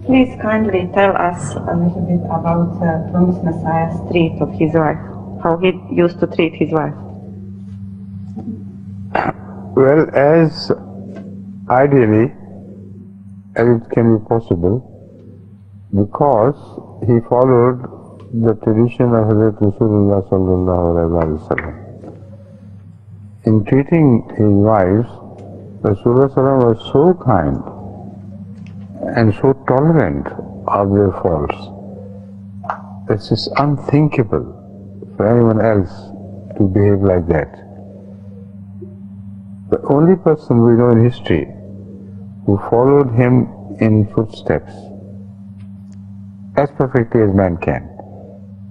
Please kindly tell us a little bit about promised Messiah's treat of his wife, how he used to treat his wife. Well, as ideally as it can be possible, because he followed the tradition of Hazrat Rasulullah sallallahu alaihi wasallam. In treating his wives, Rasulullah sallallahu was so kind and so tolerant of their faults. This is unthinkable for anyone else to behave like that. The only person we know in history who followed him in footsteps as perfectly as man can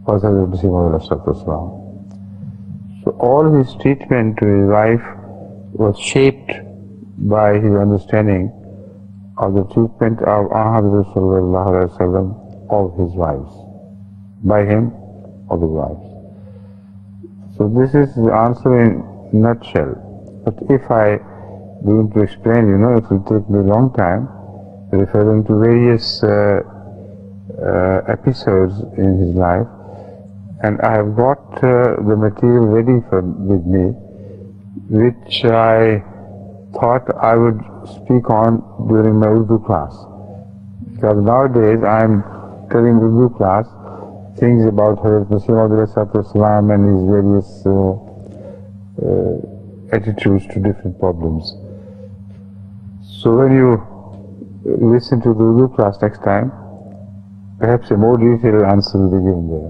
was Hazrat Muslim. So all his treatment to his wife was shaped by his understanding of the treatment of Ahmad of his wives, by him of his wives. So this is the answer in a nutshell. But if I begin to explain, it will take me a long time, referring to various episodes in his life, and I have got the material ready with me, which I thought I would speak on during my Urdu class. Because nowadays I am telling Urdu class things about Hazrat Muslim and his various attitudes to different problems. So when you listen to the Urdu class next time, perhaps a more detailed answer will be given there.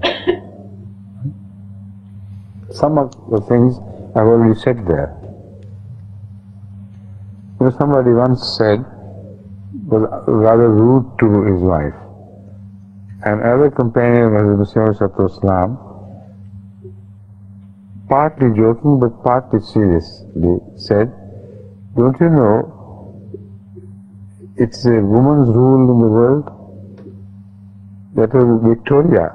Some of the things I've already said there. Somebody once said, was rather rude to his wife. And another companion of Muslim, partly joking but partly seriously, said, "Don't you know it's a woman's rule in the world?" That was Victoria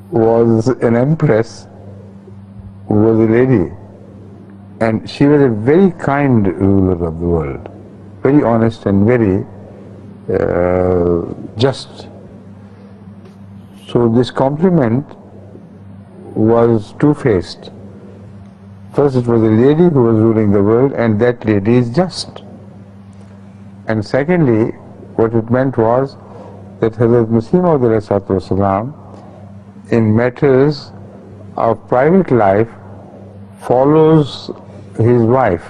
was an empress who was a lady, and she was a very kind ruler of the world, very honest and very just. So this compliment was two-faced. First, it was a lady who was ruling the world, and that lady is just. And secondly, what it meant was that Hazrat Muslim in matters of private life follows his wife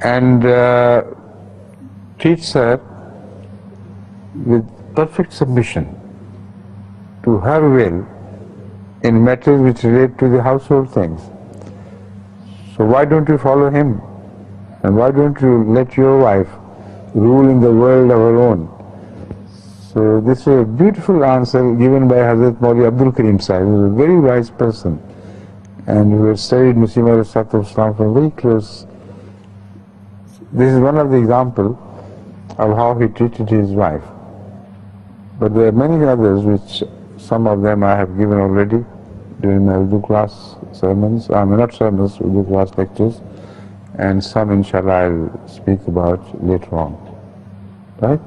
and treats her with perfect submission to her will in matters which relate to the household things. So why don't you follow him? And why don't you let your wife rule in the world of her own? So this is a beautiful answer given by Hazrat Maulvi Abdul Karim Sahib, who was a very wise person and who had studied Muslim Islam from very close. This is one of the examples of how he treated his wife. But there are many others which some of them I have given already during my Urdu class sermons, not sermons, Urdu class lectures, and some inshallah I'll speak about later on. Right?